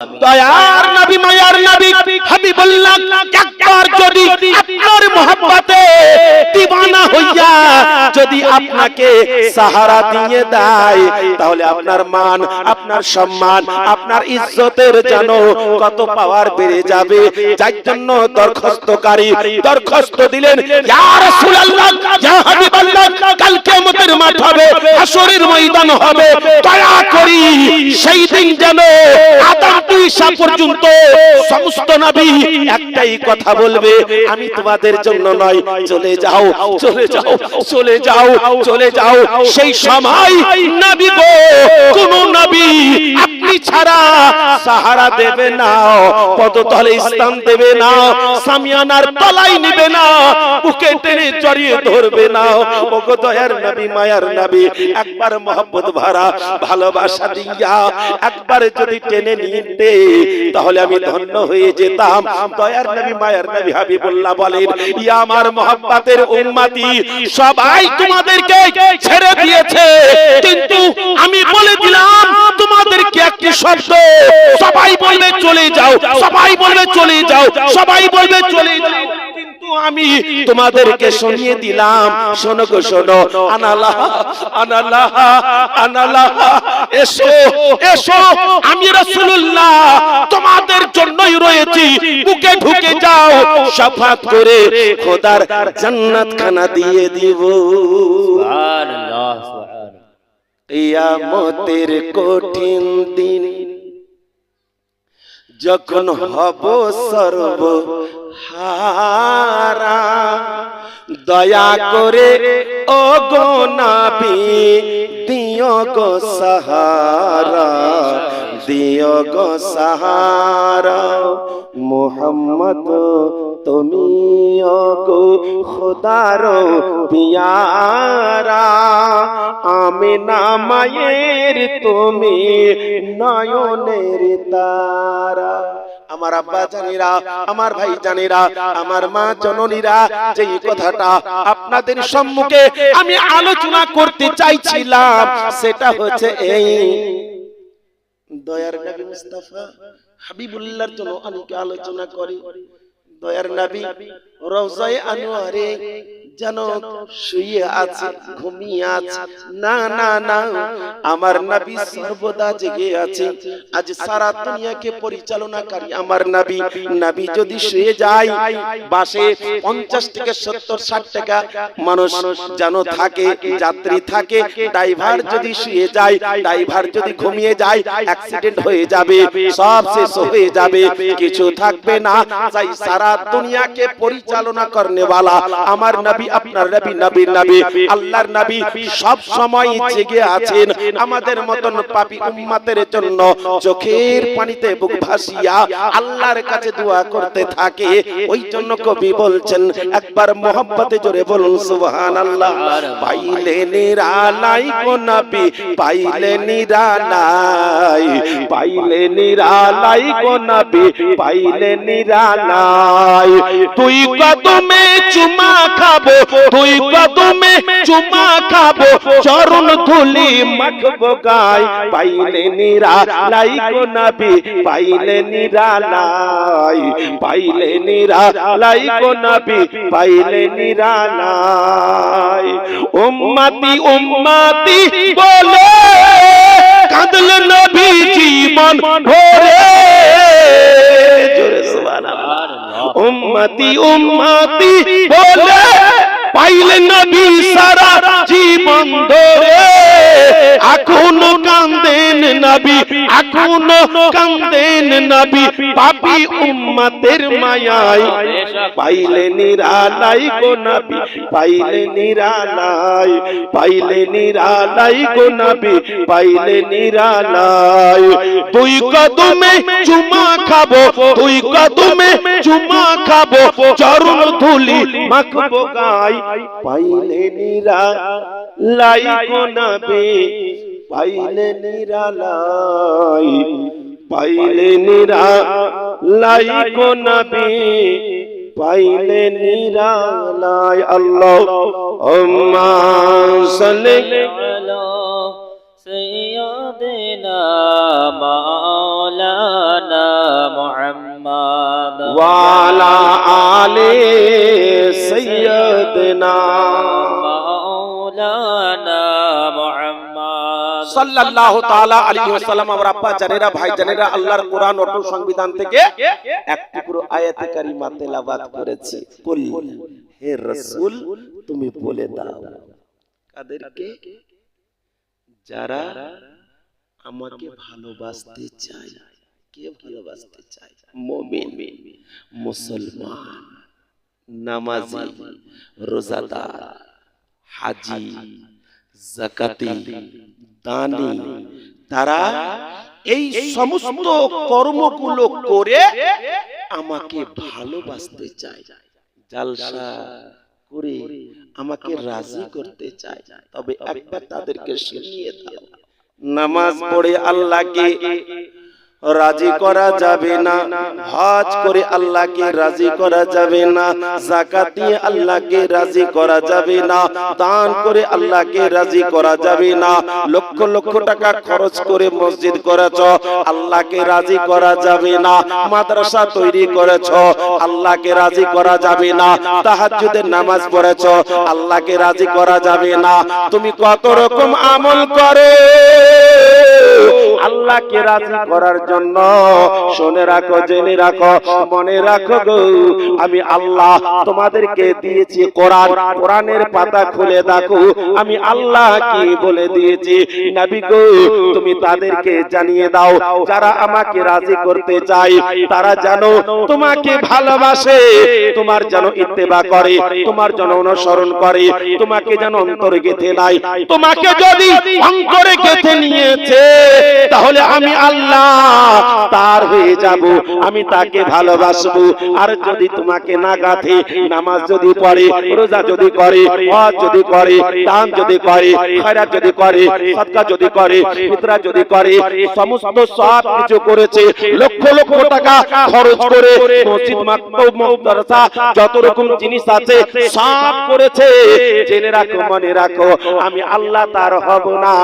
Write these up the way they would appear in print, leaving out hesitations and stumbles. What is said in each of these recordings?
দয়ার নবী মায়ার নবী হাবিবুল্লাহ একবার যদি আপনার মহব্বতে দিওয়ানা হইয়া যদি আপনাকে সাহারা দিয়ে দেয় তাহলে আপনার মান, আপনার সম্মান, আপনার ইজ্জতের যেন কত পাওয়ার বেড়ে যাবে। যার জন্য দরখাস্তকারী দরখাস্ত দিলেন, ইয়া রাসূলুল্লাহ, ইয়া হাবিবাল্লাহ, কাল কিয়ামতের মাঠ হবে, হাসরের ময়দান হবে, দয়া করি সেই দিন যেন আদম ঈসা পর্যন্ত সমস্ত নবী একটাই কথা বলবে, আমি তোমাদের জন্য নয়, চলে যাও, চলে যাও, চলে যাও, চলে যাও। সেই সময় নবী গো, কোন নবী আপনি ছাড়া সাহারা দেবে না, পদতলে স্থান দেবে না, সামিয়ানার তলাই নিবে না, বুকে টেনে জড়িয়ে ধরবে না। ওগো দয়ার নবী মায়ার নবী, একবার মহব্বত ভরা ভালোবাসা দিয়া একবার যদি টেনে নিতে তাহলে আমি ধন্য হয়ে যেতাম। দয়ার নবী মায়ার নবী হাবিবুল্লাহ বলেন, ইয়া আমার মহব্বতের উম্মতি, সবাই তোমাদেরকে ছেড়ে দিয়েছে, কিন্তু আমি বলে দিলাম তোমাদেরকে একটি শব্দ, সবাই বলবে চলে যাও, সবাই বলবে চলে যাও, সবাই বলবে চলে যাও, কিন্তু আমি তোমাদেরকে শুনিয়ে দিলাম, শোনো গো শোনো, আনাল্লাহ আনাল্লাহ আনাল্লাহ, এসো এসো, আমি রাসূলুল্লাহ তোমাদের জন্যই রয়েছি, বুকে ঢুকে যাও, শাফাত করে খোদার জান্নাত খানা দিয়ে দিব। সুবহানাল্লাহ সুবহানাল্লাহ। কিয়ামতের কঠিন দিন যখন হব সর্বহারা, দয়া করে ও গো নবী দিও গো সাহারা, দিও গো সাহারা, মুহাম্মদ তুমি ও গো খোদার পিয়ারা, আমিনা মায়ের তুমি নয়নের তারা। আমার আব্বা জানেরা, আমার ভাই জানেরা, আমার মা জননীরা, যেই কথাটা আপনাদের সম্মুখে আমি আলোচনা করতে চাইছিলাম সেটা হচ্ছে এই, দয়ার নবী মুস্তাফা হাবিবুল্লাহর জন্য অনেকে আলোচনা করে। দয়ার নবী রওজায়ে আনোয়ারে যেন শুয়ে আছে, ঘুমিয়ে আছে, না না না, আমার নবী সর্বদা জেগে আছে। আজ সারা দুনিয়াকে পরিচালনাকারী আমার নবী, নবী যদি শুয়ে যায়, বাসে 50 থেকে 70 60 টাকা মানুষ যেন থাকে, যাত্রী থাকে, ড্রাইভার যদি শুয়ে যায়, ড্রাইভার যদি ঘুমিয়ে যায়, অ্যাক্সিডেন্ট হয়ে যাবে, সব শেষ হয়ে যাবে, কিছু থাকবে না। তাই সারা দুনিয়াকে পরিচালনা করনে वाला আমার নবী, আপনার নবী, নবীর নবী, আল্লাহর নবী সব সময় জেগে আছেন আমাদের মতন পাপী উম্মতের জন্য। চোখের পানিতে বুক ভাসিয়া আল্লাহর কাছে দোয়া করতে থাকে। ওই জন্য কবি বলছেন, একবার মোহাব্বতে জোরে বলুন সুবহানাল্লাহ। পাইলে নিরালাই গো নবী, পাইলে নিরালাই, পাইলে নিরালাই গো নবী, পাইলে নিরালাই, তুই কদমে চুমা খাবো, তুই কদমে চুমা খাবো, চরণ ধুলি মাখবো গায়, পাইলে নিরালাই গো নবী, পাইলে নিরালাই, পাইলে নিরালাই গো নবী, পাইলে নিরালাই। উম্মতি উম্মতি বলে কাঁদলে নবী জীবন ভরে, জোরে সুবহানাল্লাহ। উম্মতি উম্মতি বলে পাইলে নবী সারা জীবন ধরে, এখনো কান্দেন নবী, এখনো কান্দেন নবী, পাপী উম্মতের মায়ায়, পাইলে নিরালাই গো নবী, পাইলে নিরালাই, পাইলে নিরালাই গো নবী, পাইলে নিরালাই, তুই কদমে চুমা খাবো, তুই কদমে চুমা খাবো, চরণ ধুলি মাখবো গায়, পাইলে নিরালাই গো নবী, পাইলে নিরালাই, পাইলে নিরালাই গো নবী, পাইলে নিরালাই। আল্লাহুম্মা সাল্লি আলা সাইয়্যিদিনা مولانا محمد وعلى آل سيدنا مولانا محمد সাল্লাল্লাহু তাআলা আলাইহি ওয়াসাল্লাম। আমার আব্বা জানেরা, ভাই জানেরা, আল্লাহর কোরআন অটল সংবিধান থেকে এক টুকরো আয়াতে কারিমা তেলাওয়াত করেছি। কুল হে রাসূল তুমি বলে দাও কাদেরকে? যারা আমাকে ভালোবাসতে চায়। কে ভালোবাসতে চায়? মুমিন, মুসলমান, নামাজি, রোজাদার, হাজি, যাকাতি, দানী, তারা এই সমস্ত কর্মগুলো করে আমাকে ভালোবাসতে চায়, জালসা করে আমাকে রাজি করতে চায়। তবে একবার তাদেরকে শিখিয়ে দাও, নামাজ পড়ে আল্লাহকে রাজি করা যাবে না, হজ করে আল্লাহকে রাজি করা যাবে না, যাকাত দিয়ে আল্লাহকে রাজি করা যাবে না, দান করে আল্লাহকে রাজি করা যাবে না, লক্ষ লক্ষ টাকা খরচ করে মসজিদ করেছ, আল্লাহকে রাজি করা যাবে না, মাদ্রাসা তৈরি করেছ, আল্লাহকে রাজি করা যাবে না, তাহাজ্জুদের নামাজ পড়েছ, আল্লাহকে রাজি করা যাবে না। তুমি কত রকম আমল করো আল্লাহকে রাজি করার জন্য। শুনে রাখো, জেনে রাখো, মনে রাখো গো, আমি আল্লাহ তোমাদেরকে দিয়েছি কোরআন। কোরআনের পাতা খুলে দেখো আমি আল্লাহ কি বলে দিয়েছি। নবী গো তুমি তাদেরকে জানিয়ে দাও যারা আমাকে রাজি করতে চায়, তারা জানো তোমাকে ভালোবাসে, তোমার যেন ইত্তেবা করে, তোমার যেন অনুসরণ করে, তোমাকে যেন অন্তরে গেঁথে নাই। তোমাকে যদি অন্তরে গেঁথে নিয়েছে তাহলে আমি আল্লাহ তার হয়ে যাব, আমি তাকে ভালোবাসবো। আর যদি তোমাকে না গাঁথে, নামাজ যদি পড়ে, রোজা যদি করে, হজ যদি করে, দান যদি করে, খয়রাত যদি করে, সাদকা যদি করে, ফিতরা যদি করে, সমস্ত সব কিছু করেছে, লক্ষ লক্ষ টাকা খরচ করে মসজিদ, মাকতব, মাদ্রাসা যত রকম জিনিস আছে সব করেছে, জেনে রাখো, মনে রাখো, আমি আল্লাহ তার হব না।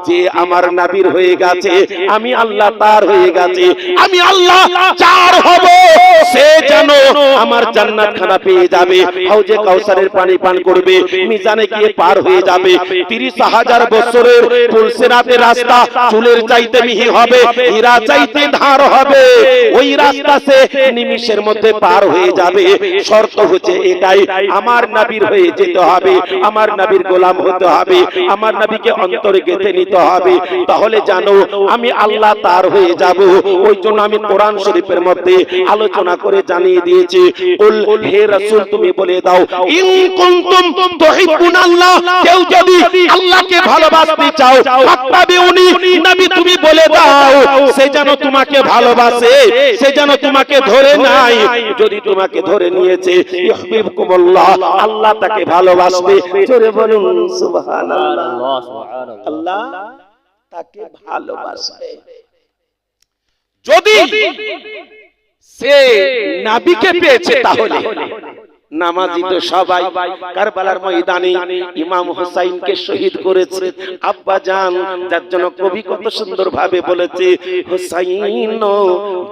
যে আমার নবীর হয়ে গেছে আমি আল্লাহ তার হয়ে গেছে, আমি আল্লাহ যার হব সে যেন আমার জান্নাত খানা পেয়ে যাবে, হাউজে কাউসারের পানি পান করবে, মিজানে গিয়ে পার হয়ে যাবে। 30,000 বছরের ফুলসিরাতের রাস্তা চুলের চাইতে মিহি হবে, হীরা চাইতে ধার হবে, ওই রাস্তা সে নিমিষের মধ্যে পার হয়ে যাবে। শর্ত হচ্ছে এটাই, আমার নবীর হয়ে যেতে হবে, আমার নবীর গোলাম হতে হবে, আমার নবীকে অন্তরে গেঁথে নিতে হবে। তাহলে জানো আমি আল্লাহ তার হয়ে যাব। ওই জন্য আমি কোরআন শরীফের মধ্যে আলোচনা করে জানিয়ে দিয়েছি, কুল হে রাসূল তুমি বলে দাও, ইন কুনতুম তুহিব্বুনাল্লাহ, কেউ যদি আল্লাহকে ভালোবাসতে চাও, ফাত্তাবিউনি, নবী তুমি বলে দাও সে যেন তোমাকে ভালোবাসে, সে যেন তোমাকে ধরে নাই। যদি তোমাকে ধরে নিয়েছে, ইউহিব্বুকুমুল্লাহ, আল্লাহ তাকে ভালোবাসবে। জোরে বলুন সুবহানাল্লাহ। আল্লাহ তাকে ভালোবাসবে। যদি সে নবীকে পেয়েছে তাহলে নামাজি তো সবাই। কারবালার ময়দানে ইমাম হুসাইনকে শহীদ করেছে আব্বা জান, যার জন্য কবি কত সুন্দর ভাবে বলেছে, হুসাইন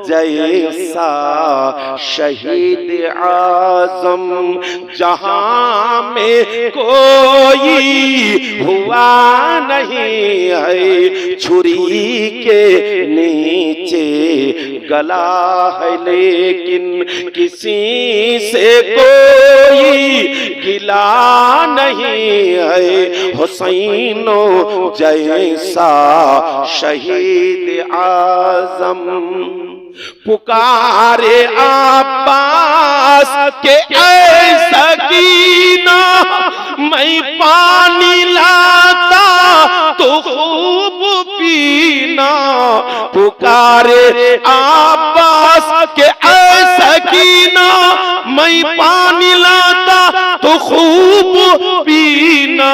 জৈসা শহীদ আজম जहां में कोई हुआ नहीं है, छुरी के नीचे गला है लेकिन किसी से कोई गिला नहीं है, हुसैनो जैसा शहीद आजम पुकारे अब्बास के ऐसा कीना, मैं पानी लाता तो खूब पीना, पुकारे अब्बास के ऐसा कीना, मैं पानी लाता तो खूब पीना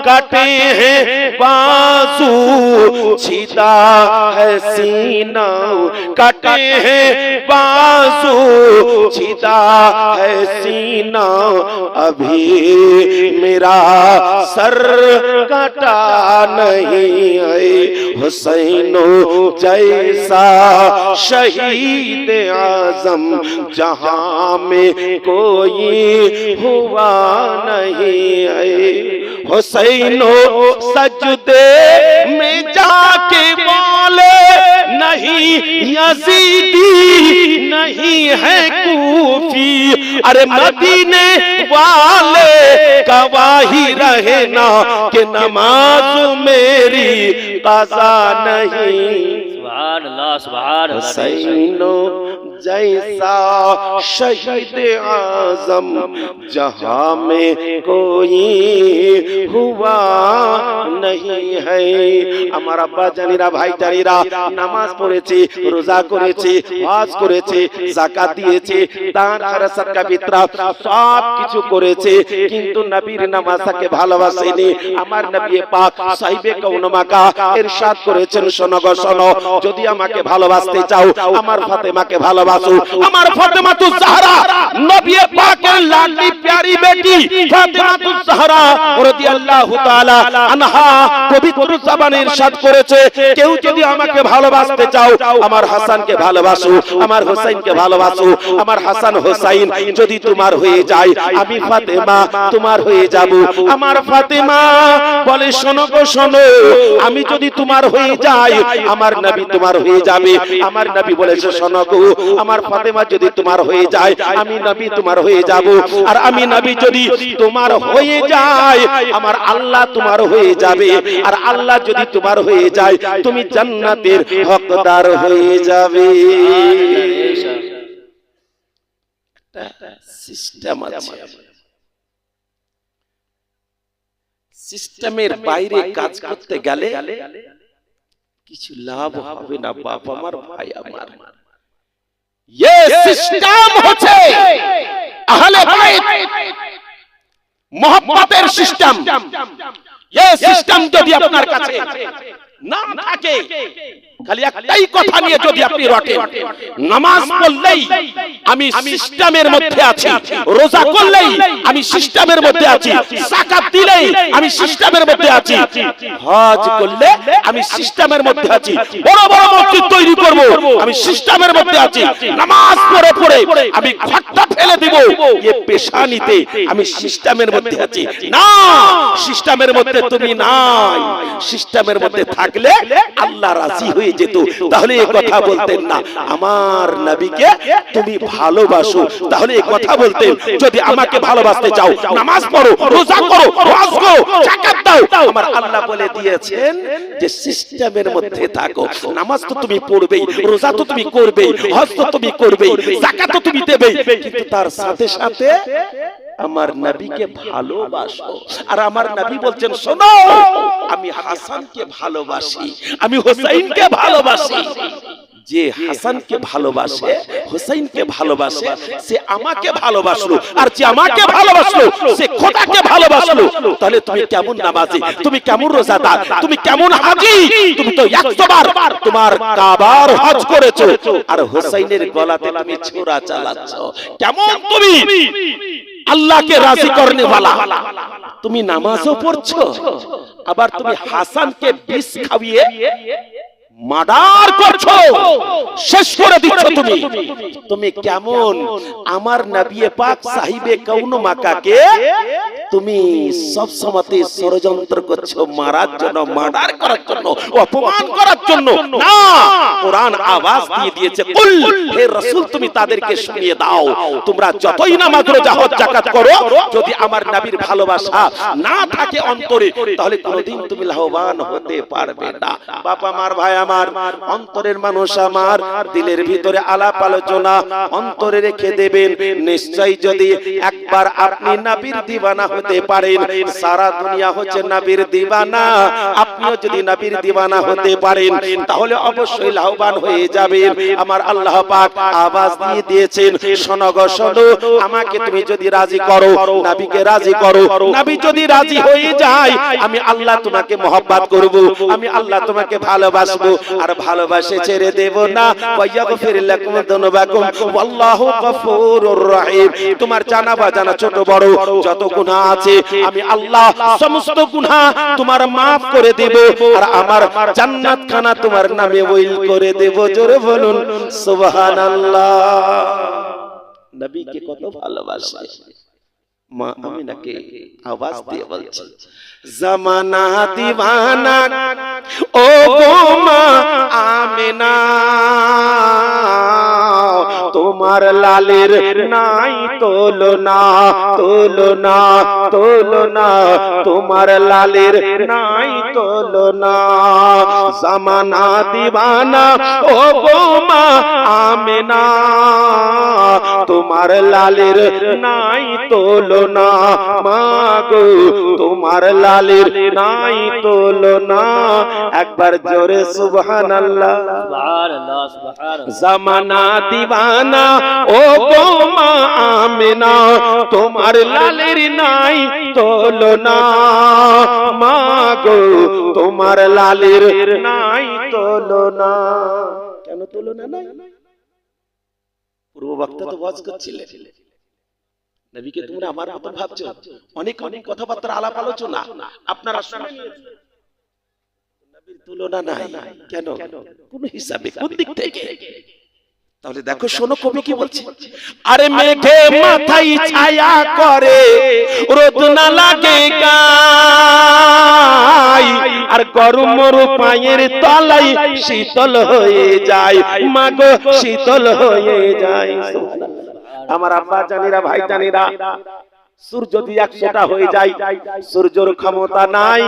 काटे हैं बाजू छिदा है सीना काटे हैं बाजू छिदा है सीना अभी मेरा सर काटा नहीं है हुसैनो जैसा शहीद आजम जहां में कोई हुआ नहीं है हुसैनो सजदे में जाके बोले नहीं यजीदी नहीं है कूफी अरे मदीने वाले गवाही रहे ना कि नमाज मेरी कज़ा नहीं सुभान अल्लाह सुभान अल्लाह हुसैनो जैसा शहीद आजम जहां में कोई हुआ नहीं है আমার আব্বা জানিরা ভাই জানিরা নামাজ পড়েছে রোজা করেছে হজ করেছে যাকাত দিয়েছে দান খয়রাত সদকা বিতরা সব কিছু করেছে কিন্তু নবীর নামাজকে ভালোবাসেনি আমার নবী পাক সাহিবে কওন মাকা ইরশাদ করেছেন শোনো গো শোনো যদি আমাকে ভালোবাসতে চাও আমার ফাতেমাকে ভালোবাসো আমার ফাতেমাতুজ জাহরা নবী পাকের লাডলি প্যারি বেটি ফাতেমাতুজ জাহরা রাদিয়াল্লাহু তাআলা আনহা পবিত্র জবানে ইরশাদ করেছে কেউ যদি আমাকে ভালোবাসতে চাও আমার হাসানকে ভালোবাসো আমার হোসেনকে ভালোবাসো আমার হাসান হোসেন যদি তোমার হয়ে যায় আমি ফাতেমা তোমার হয়ে যাব আমার ফাতেমা বলে শোনো গো শোনো আমি যদি তোমার হয়ে যাই আমার নবী তোমার হয়ে যাবে আমার নবী বলেছে শোনো গো আমার ফাতেমা যদি তোমার হয়ে যায় আমি নবী তোমার হয়ে যাব আর আমি নবী যদি তোমার হয়ে যায় আমার আল্লাহ তোমার হয়ে যাবে আর আল্লাহ যদি তোমার হয়ে যায় তুমি জান্নাতের হকদার হয়ে যাবে সিস্টেম আছে সিস্টেমের বাইরে কাজ করতে গেলে কিছু লাভ হবে না বাপ আমার ভাই আমার ये सिस्टम হচ্ছে আহলে বাইত মোহাব্বতের সিস্টেম ये সিস্টেম যদি আপনার কাছে না থাকে খালি একটাই কথা নিয়ে যদি আপনি রটেন নামাজ পড়লেই আমি সিস্টেমের মধ্যে আছি রোজা করলেই আমি সিস্টেমের মধ্যে আছি যাকাত দিলেই আমি সিস্টেমের মধ্যে আছি হজ করলে আমি সিস্টেমের মধ্যে আছি বড় বড় মসজিদ তৈরি করব আমি সিস্টেমের মধ্যে আছি নামাজ পড়ে পড়ে আমি ঘরটা ফেলে দেব এই পেশানিতে আমি সিস্টেমের মধ্যে আছি না সিস্টেমের মধ্যে তুমি নাই সিস্টেমের মধ্যে থাকলে আল্লাহ রাজি হয়ে যেত তাহলে এই কথা বলতেন না আমার নবীকে তুমি ভালোবাসো তাহলে এই কথা বলতেন যদি আমাকে ভালোবাসতে চাও নামাজ পড়ো রোজা করো হজ করো যাকাত দাও আমার আল্লাহ বলে দিয়েছেন যে সিস্টেমের মধ্যে থাকো নামাজ তো তুমি পড়বেই রোজা তো তুমি করবেই হজ তো তুমি করবেই যাকাত তো তুমি দেবেই কিন্তু তার সাথে সাথে আমার নবীকে ভালোবাসো আর আমার নবী বলছেন শোনো আমি হাসানকে ভালোবাসি আমি হোসেনকে ভালোবাসি যে হাসানকে ভালোবাসে হোসেনকে ভালোবাসে সে আমাকে ভালোবাসলো আর যে আমাকে ভালোবাসলো সে খোদাকে ভালোবাসলো তাহলে তুমি কেমন নামাজি তুমি কেমন রোজাদার তুমি কেমন হাজী তুমি তো 100 বার তোমার কাবার হজ করেছো আর হোসেনের গলাতে তুমি ছোরা চালাচ্ছ কেমন তুমি আল্লাহকে রাজি করনে वाला তুমি নামাজও পড়ছো আবার তুমি হাসানকে বিষ খাইয়ে মার্ডার করছো শেষ করে দিচ্ছ তুমি তুমি কেমন আমার নবী পাক সাহিবে কওন মাকাকে তুমি সব সময়তে ষড়যন্ত্র করছো মারার জন্য মার্ডার করার জন্য অপমান করার জন্য না কোরআন আওয়াজ দিয়ে দিয়েছে কুল হে রাসূল তুমি তাদেরকে শুনিয়ে দাও তোমরা যতই নামাজ রোজা হজ যাকাত করো যদি আমার নবীর ভালোবাসা না থাকে অন্তরে তাহলে কোনদিন তুমি লাভবান হতে পারবে না বাবা আমার ভাই আমার অন্তরের মানুষ আমার দিলের ভিতরে আলাপ আলোচনা অন্তরে রেখে দেবেন নিশ্চয়ই যদি একবার আপনি নবীর দিওয়ানা হতে পারেন, সারা দুনিয়া হচ্ছে নবীর দিওয়ানা, আপনিও যদি নবীর দিওয়ানা হতে পারেন তাহলে অবশ্যই লাভবান হয়ে যাবেন। আমার আল্লাহ পাক আওয়াজ দিয়ে দিয়েছেন, শোনো গো শোনো, আমাকে তুমি যদি রাজি করো, নবীকে রাজি করো, নবী যদি রাজি হয়ে যায় আমি আল্লাহ তোমাকে মহব্বত করব, আমি আল্লাহ তোমাকে ভালোবাসবো, আর ভালোবাসে ছেড়ে দেব না। ওয়ায়াগফির লাকুম যুনুবাকুম ওয়াল্লাহু গফুরুর রহিম। তোমার জানা বাজানা ছোট বড় যত গুনাহ আছে আমি আল্লাহ সমস্ত গুনাহ তোমার maaf করে দেব, আর আমার জান্নাত খানা তোমার নামে ওইল করে দেব। জোরে বলুন সুবহানাল্লাহ। নবীকে কত ভালোবাসে। মা আমিনাকে আওয়াজ দিয়ে বলছে, জামানা দিওয়ানা ও গো মা আমিনা, তোমার লালের নাই তুলনা, তুলনা, তুলনা, তোমার লালের নাই তুলনা। জামানা দিওয়ানা ও গো মা আমিনা, তোমার লালের নাই তুলনা, মা গো তোমার লালের নাই তুলনা। একবার জোরে সুবহানাল্লাহ। সুবহানাল্লাহ সুবহানাল্লাহ। জামানা দিওয়ানা ও গো মা আমিনা, তোমার লালের নাই তুলনা, মা গো তোমার লালের নাই তুলনা। কেন তুলনা নাই? পূর্ব বক্তা তো ওয়াজ করছিলেন, নবীকে তোমরা আমার মত ভাবছো, অনেক অনেক কথাবার্তা আলাপ আলোচনা আপনারা শুনে নিয়েছেন, নবীর তুলনা নাই। কেন? কোন হিসাবে, কোন দিক থেকে? তাহলে দেখো শোনো কবি কি বলছে, আরে মেঘে মাথায় ছায়া করে, রোদ না লাগে গায়, আর গরম পায়ের তলায় শীতল হয়ে যায়, মাগো শীতল হয়ে যায়। আমার আব্বা জানিরা, ভাই জানিরা, সূর্য যদি 100টা হয়ে যায় সূর্যের ক্ষমতা নাই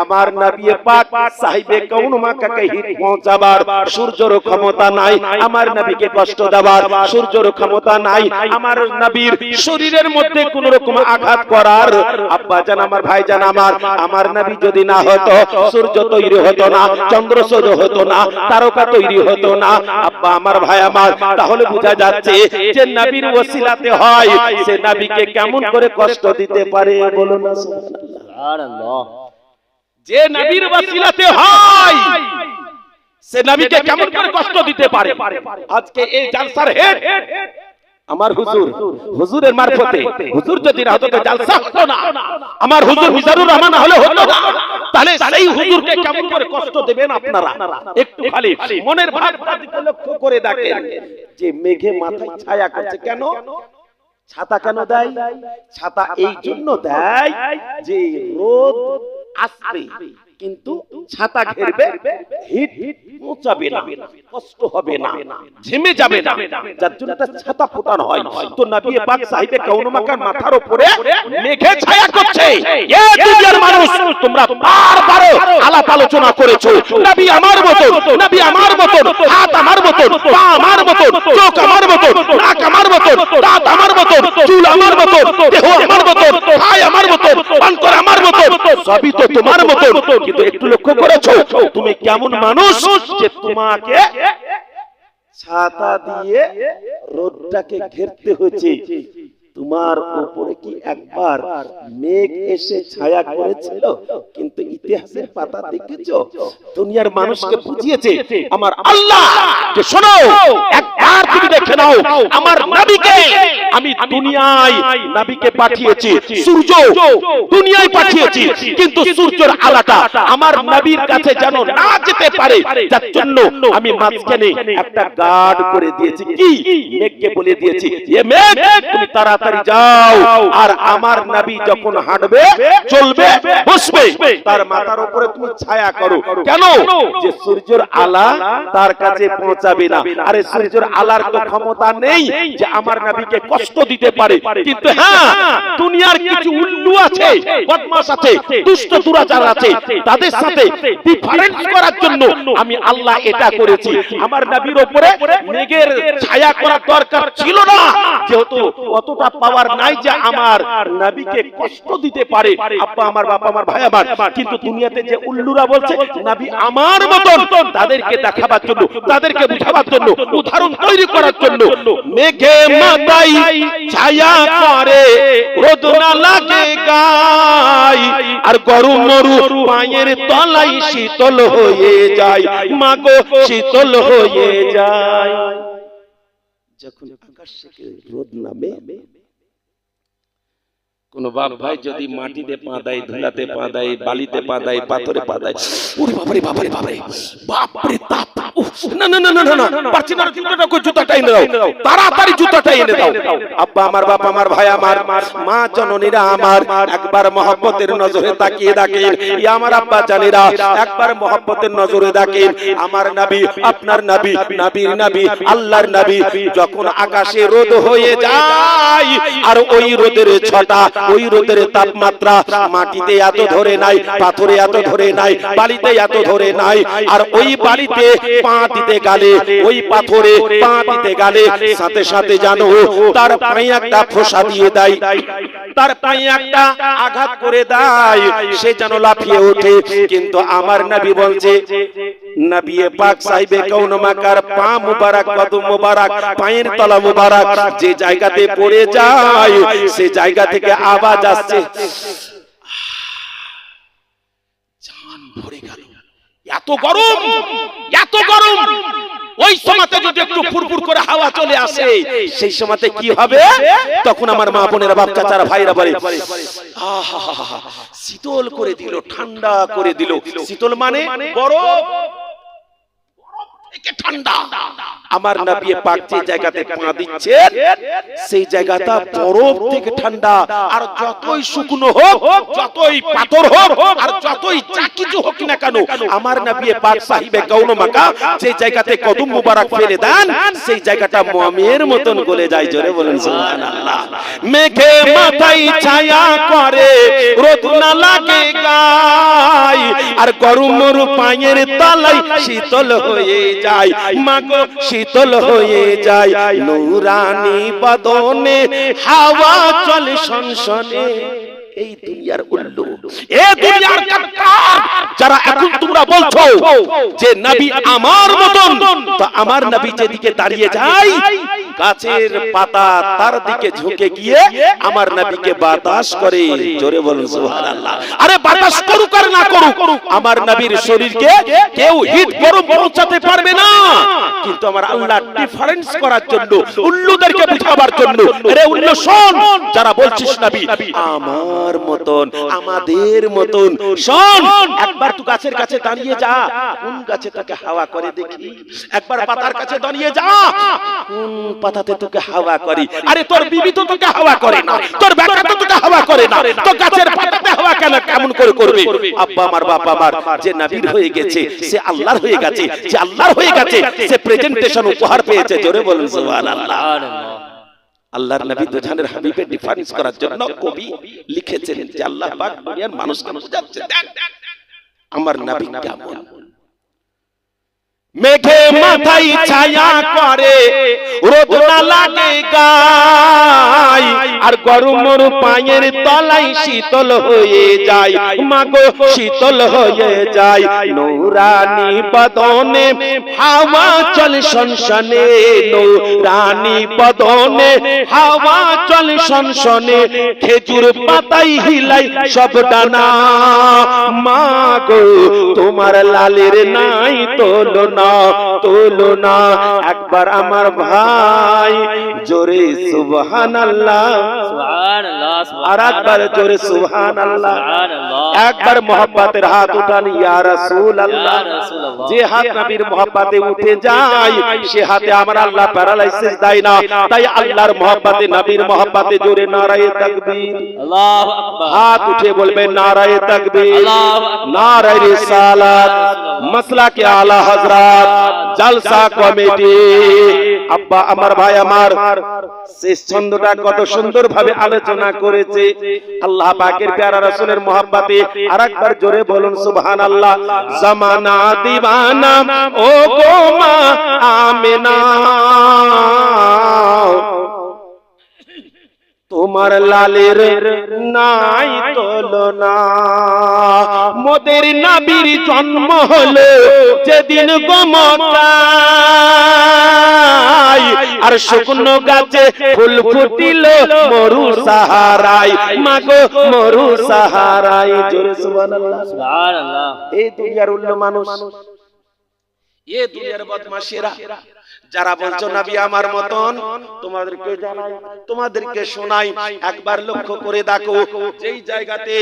আমার নবী পাক সাহিবে কাউন মাক্কাকে হিট পৌঁছাবার, সূর্যের ক্ষমতা নাই আমার নবীকে কষ্ট দেবার, সূর্যের ক্ষমতা নাই আমার নবীর শরীরের মধ্যে কোন রকম আঘাত করার। আব্বা জান, আমার ভাই জান, আমার নবী যদি না হতো সূর্য তৈরি হতো না, চন্দ্র সূর্য হতো না, তারকা তৈরি হতো না। আব্বা আমার, ভাই আমার, তাহলে বোঝা যাচ্ছে যে নবীর ওসিলাতে হয়, সে নবীকে কেমন করে কষ্ট দিতে পারে, বলুন না সুবহানাল্লাহ। যে নবীর ওসিলাতে হয় সে নবীকে কেমন করে কষ্ট দিতে পারে। আজকে এই জালসার হেড আমার হুজুর, হুজুরের মারফতে, হুজুর যদি না হতো তো জালসা হতো না। আমার হুজুর মিজানুর রহমান হলে হতো না, তাহলে সেই হুজুরকে কেমন করে কষ্ট দেবেন আপনারা? একটু খালি মনের ভাবটা দিকে লক্ষ্য করে দেখেন যে মেঘে মাথায় ছায়া করছে কেন? ছাতা কেন দেয়? ছাতা এই জন্য দেয় যে রোদ আসবে কিন্তু ছাতা ঘেরবে, হিট পৌঁছাবে না, কষ্ট হবে না, ঝেমে যাবে না, যার জন্য একটা ছাতা ফোটানো হয়। তো নবী পাক সাহিবে কাউন মাকার মাথার উপরে মেঘে ছায়া করছে। এ দুনিয়ার মানুষ, তোমরা বারবার আলাপ আলোচনা করেছো, নবী আমার মতন, নবী আমার মতন, হাত আমার মতন, পা আমার মতন, চোখ আমার মতন, নাক আমার মতন, দাঁত আমার মতন, চুল আমার মতন, দেহ আমার মতন, ভাই আমার মতন, অন্তর আমার মতন, সবই তো তোমার মতন। কিন্তু একটু লক্ষ্য করেছো তুমি কেমন মানুষ যে তোমাকে ছাতা দিয়ে রোদটাকে ঘেরতে হয়েছে? তোমার উপরে কি একবার মেঘ এসে ছায়া করেছিল? কিন্তু ইতিহাসের পাতা দেখেছো দুনিয়ার মানুষকে বুঝিয়েছে আমার আল্লাহ যে শোনো, একবার তুমি দেখে নাও আমার নবীকে আমি দুনিয়ায় নবীকে পাঠিয়েছি, সূর্য দুনিয়ায় পাঠিয়েছি, কিন্তু সূর্যের আলোটা আমার নবীর কাছে যেন না যেতে পারে যার জন্য আমি মাঝখানে একটা গার্ড করে দিয়েছি। কি? মেঘকে বলে দিয়েছি, এ মেঘ তুমি তাড়াতাড়ি যাও, আর আমার নবী যখন হাঁটবে, চলবে, বসবে, তার মাথার উপরে তুমি ছায়া করো। কেন? যে সূর্যের আলা তার কাছে পৌঁছাবে না। আরে সূর্যের আলার তো ক্ষমতা নেই যে আমার নবীকে কষ্ট দিতে পারে, কিন্তু হ্যাঁ দুনিয়ার কিছু উল্লু আছে, বদমাশ আছে, দুষ্ট দুরাচার আছে, তাদের সাথে ডিফারেন্স করার জন্য আমি আল্লাহ এটা করেছি। আমার নবীর উপরে মেঘের ছায়া করার দরকার ছিল না, যেহেতু অতটা পাওয়ার নাই যে আমার নবীকে কষ্ট দিতে পারে। আব্বা আমার, বাবা আমার, ভাই আমার, কিন্তু দুনিয়াতে যে উল্লুরা বলছে নবী আমার মতন, তাদেরকে দেখাবার জন্য, তাদেরকে বুঝাবার জন্য, উদাহরণ তৈরি করার জন্য মেঘে মাথায় ছায়া করে, রোদ না লাগে গায়, আর গরম মরু পায়ের তলায় শীতল হয়ে যায়, মাগো শীতল হয়ে যায়। যখন আকাশ থেকে রোদ নামে, কোন বাপ ভাই যদি মাটিতে পা দেয়, ধুলাতে পা দেয়, বালিতে পা দেয়, পাথরে পা দেয়, ওরে বাবারে বাবারে বাবারে, বাপরে তাপ, না না না না না, পারছি না, জুতাটা কই, জুতাটা এনে দাও, তাড়াতাড়ি জুতাটা এনে দাও। আব্বা আমার, বাপ আমার, ভাই আমার, মা জননীরা আমার, একবার মহব্বতের নজরে তাকিয়ে দেখেন, ইয়া আমার আব্বা জানেরা, একবার মহব্বতের নজরে দেখেন, আমার নবী, আপনার নবী, নবীর নবী, আল্লাহর নবী, যখন আকাশে রোদ হয়ে যায়, আর ওই রোদের ছটা, ওই রোদের তাপমাত্রা মাটিতে এত ধরে নাই, পাথরে এত ধরে নাই, বালিতে এত ধরে নাই, আর ওই বালিতে পা দিতে গেলে, ওই পাথরে পা দিতে গেলে সাথে সাথে জানো তার পায়ে একটা ফোঁসা দিয়ে দেয়, তার পায়ে একটা আঘাত করে দেয়, সে যেন লাফিয়ে ওঠে। কিন্তু আমার নবী বলছে, নবী পাক সাহিবে কওন মাকার পা মুবারক, কদম মুবারক, পায়ের তলা মুবারক যে জায়গাতে পড়ে যায়, সে জায়গা থেকে আওয়াজ আসছে, জান ভরে গেল, এত গরম, এত গরম। ওই সময়তে যদি একটু ফুরফুর করে হাওয়া চলে আসে, সেই সময়তে কি হবে? তখন আমার মা বোনেরা, বাপ চাচারা, ভাইরা বলে, আহা শীতল করে দিল, ঠান্ডা করে দিল। শীতল মানে বরফ থেকে ঠান্ডা। আমার নবী পাক যে জায়গাতে পা দিচ্ছেন, সেই জায়গাটা বরফ থেকে ঠান্ডা। আর যতই শুকনো হোক, যতই পাথর হোক, আর যতই যা কিছু হোক না কেন, আমার নবী পাক সাহিবে কওন মাকা যে জায়গাতে কদম মুবারক ফেলে দেন, সেই জায়গাটা মোমের মতন গলে যায়। জোরে বলেন সুবহানাল্লাহ। মেঘে মাথায় ছায়া করে, রোদ না লাগে গায়, আর গরম মরু পায়ের তলায় শীতল হয়ে যায়, মাগো শীতল হয়ে যায়, নূরানি বদনে হাওয়া চলে সনসনে। এই দুনিয়ার উল্লু, এই দুনিয়ার কাফার যারা এখন তোমরা বলছো যে নবী আমার মতন, তো আমার নবী যেদিকে দাঁড়িয়ে যায়, গাছের পাতা তার দিকে ঝুঁকে গিয়ে আমার নবীকে বাতাস করে। জোরে বলুন সুবহানাল্লাহ। আরে বাতাস করুক আর না করুক, আমার নবীর শরীরকে কেউ হিট গরম পৌঁছাতে পারবে না। কিন্তু আমার আল্লাহ ডিফারেন্স করার জন্য, উল্লুদেরকে বুঝাবার জন্য, আরে উল্লু শোন, যারা বলছিস নবী আমার মতন, আমাদের মতন, শোন, একবার তুই গাছের কাছে দাঁড়িয়ে যা, কোন গাছে তোকে হাওয়া করে দেখি। একবার পাতার কাছে দাঁড়িয়ে যা, কোন পাতাতে তোকে হাওয়া করে। আরে তোর বিবি তো তোকে হাওয়া করে না, তোর বেটা তো তোকে হাওয়া করে না, তো গাছের পাতাতে হাওয়া কেন, কেমন করে করবে? আব্বা আমার, বাপ আমার, যে নবীর হয়ে গেছে সে আল্লাহর হয়ে গেছে, যে আল্লাহর হয়ে গেছে সে প্রেজেন্টেশন উপহার পেয়েছে। জোরে বলুন সুবহানাল্লাহ। আল্লাহর নবী দুজনের হাবিবের ডিফারেন্স করার জন্য কবি লিখেছেন যে আল্লাহ পাক দুনিয়ার মানুষকে বোঝাচ্ছে, দেখ আমার নবী কেমন। মেঘে মাথায় ছায়া করে, রোদ না লাগে গায়, আর গরম মরু পায়ের তলায় শীতল হয়ে যায়, মাগো শীতল হয়ে যায়, নূরানি বদনে হাওয়া চলে সনসনে, নূরানি বদনে হাওয়া চলে সনসনে, খেজুর পাতায় হিলাই সব ডানা, মাগো তোমার লালের নাই তুলনা, তুলনা। একবার আমার ভাই জোরে সুবহানাল্লাহ, আর একবার জোরে সুবহানাল্লাহ। একবার মোহাব্বতের হাত উঠান, ইয়া রাসূলুল্লাহ। যে হাত নবীর মোহাব্বতে উঠে যায়, সে হাতে আমার আল্লাহ প্যারালাইসিস দেয় না। তাই আল্লাহর মোহাব্বতে, নবীর মোহাব্বতে জোরে নারায়ে তাকবীর, আল্লাহু আকবার। হাত উঠে বলবেন নারায়ে তাকবীর, আল্লাহু আকবার, নারায়ে রিসালাত, মাসলাকে আলা হযরত, জলসা কমিটি। আব্বা আমার, ভাই আমার, শেষ ছন্দটা কত সুন্দর ভাবে আলোচনা করেছে। আল্লাহ পাকের প্যারা রাসূলের মোহাব্বতে আরেকবার জোরে বলুন সুবহানাল্লাহ। জামানা দিওয়ানা ও গো মা আমিনা, তোমার লালের নাই তুলনা। মোদের নবীর জন্ম হলো যেদিন গোমকায়, আর শুকনো গাছে ফুল ফুটিল মরু সাহারায়, মাগো মরু সাহারায়। জোরে সুবহানাল্লাহ। সুবহানাল্লাহ। এই দুনিয়ার উল্লো মানুষ, এ দুনিয়ার বদমাশেরা যারা বলছো নবী আমার মতন, তোমাদেরকে জানাই, তোমাদেরকে শোনাই, একবার লক্ষ্য করে দেখো, যেই জায়গাতে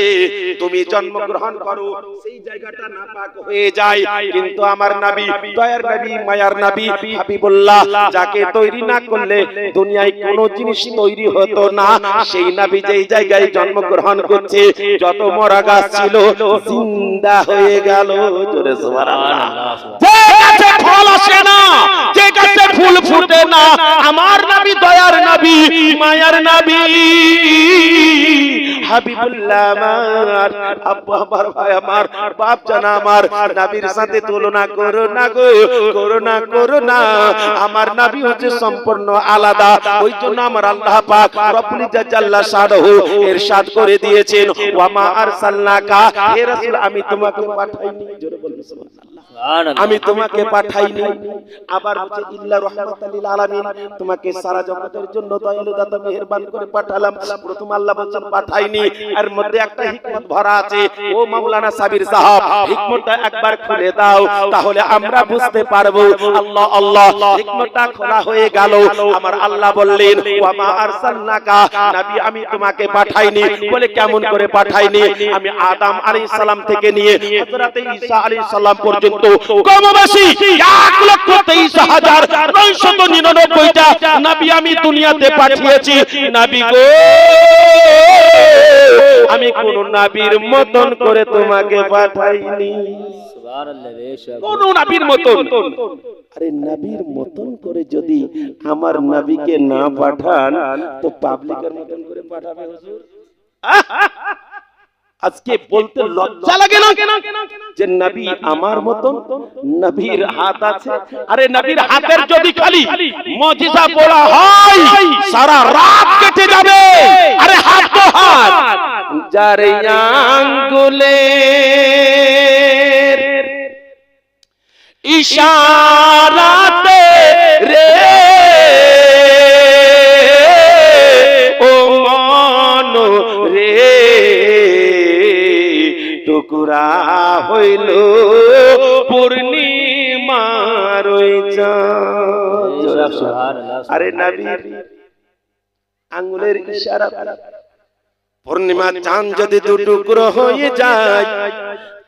তুমি জন্মগ্রহণ করো সেই জায়গাটা নাপাক হয়ে যায়, কিন্তু আমার নবী, দয়ার নবী, মায়ার নবী হাবিবুল্লাহ, যাকে তৈরি না করলে দুনিয়ায় কোনো জিনিস তৈরি হতো না, সেই নবী যেই জায়গায় জন্মগ্রহণ করছে, যত মরা গাছ ছিল জিন্দা হয়ে গেল। জোরে সুবহানাল্লাহ। যে গাছে ফল আসে না, যে গাছে ফুল ফুটে না, আমার নবী, দয়ার নবী, মায়ার নবী হাবিবুল্লাহ আমার, আব্বা আমার, ভাই আমার, বাপ জানা আমার, নবীর সাথে তুলনা করো না গো, করো না, করো না। আমার নবী হচ্ছে সম্পূর্ণ আলাদা। ওই জন্য আমার আল্লাহ পাক রব্বুল ইজ্জত জাল্লা শানহু ইরশাদ করে দিয়েছেন, ওয়া মা আরসালনাকা, হে রাসূল আমি তোমাকে পাঠাইনি। জোরে বলুন সুবহানাল্লাহ। আমি তোমাকে পাঠাইনি। আবার বলছে ইল্লা রাহমাতাল লিল আলামিন, তোমাকে সারা জগতের জন্য দয়ালু দাতা মেহেরবান করে পাঠালাম। প্রথম আল্লাহ বলেন পাঠাইনি, এর মধ্যে একটা হিকমত ভরা আছে। ও মাওলানা সাবির সাহেব, হিকমতটা একবার খুলে দাও, তাহলে আমরা বুঝতে পারবো। আল্লাহ আল্লাহ, হিকমতটা খোলা হয়ে গেল। আমার আল্লাহ বললেন, ওয়া মা আরসালনাকা, নবী আমি তোমাকে পাঠাইনি। বলে কেমন করে পাঠাইনি? আমি আদম আলাইহিস সালাম থেকে নিয়ে হযরত ঈসা আলাইহিস সালাম পর্যন্ত কমবেশি 1,23,999টা নবী আমি দুনিয়াতে পাঠিয়েছি। নবী গো, আমি কোন নবীর মতন করে তোমাকে পাঠাইনি। সুবহানাল্লাহ। বেশক কোন নবীর মতন। আরে নবীর মতন করে যদি আমার নবীকে না পাঠান, তো পাবলিকের মতন করে পাঠাবে হুজুর? আজকে বলতে লজ্জা লাগে না যে নবী আমার মতন? নবীর হাত আছে। আরে নবীর হাতের যদি খালি মুজিজা বলা হয়, সারা রাত কেটে যাবে। আরে হাত তো হাত, যার আঙ্গুলের ইশারাতে রে ও মন রে টুকরা হইল পূর্ণিমার ওই চাঁদ। সুবহানাল্লাহ। আরে নবীর আঙ্গুলের ইশারা, পূর্ণিমার চাঁদ যদি দুটুকরো হয়ে যায়,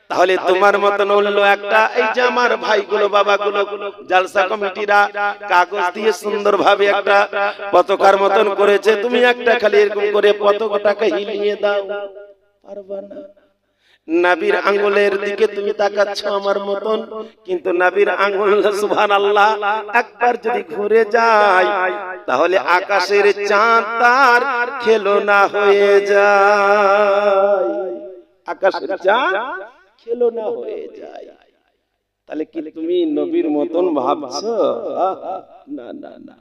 তাহলে তোমার মতন অন্য একটা, এই যে আমার ভাইগুলো, বাবাগুলো, জালসা কমিটিরা কাগজ দিয়ে সুন্দরভাবে একটা পতাকার মতন করেছে, তুমি একটা খালি এরকম করে পতাকাটাকে হিলিয়ে দাও, পারবা না। নবীর আঙ্গুলের দিকে তুমি তাকাচ্ছ আমার মতন, কিন্তু নবীর আঙ্গুল সুবহানাল্লাহ একবার যদি ঘুরে যায়, তাহলে আকাশের চাঁদ তার খেলনা হয়ে যায়। আকাশের চাঁদ খেলনা হয়ে যায়। তাহলে কি তুমি নবীর মতন ভাবছো? না না না,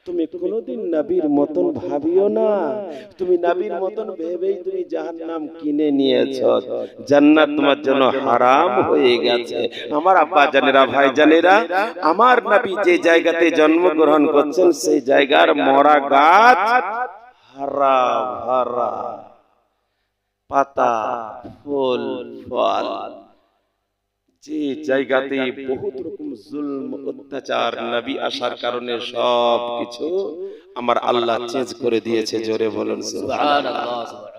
তুমি কোনোদিন নবীর মতন ভাবিও না। তুমি নবীর মতন ভেবেই তুমি জাহান্নাম কিনে নিয়েছো, জান্নাত তোমার জন্য হারাম হয়ে গেছে। আমার আব্বা জানেরা, ভাই জানেরা, আমার নবী যে জায়গাতে জন্মগ্রহণ করছেন সেই জায়গার মরা গাছ হারা ভরা, পাতা ফুল ফল, যে জায়গাতে বহুত রকম জুলম অত্যাচার, নবী আসার কারণে সব কিছু আমার আল্লাহ চেঞ্জ করে দিয়েছে। জোরে বলুন সুবহানাল্লাহ।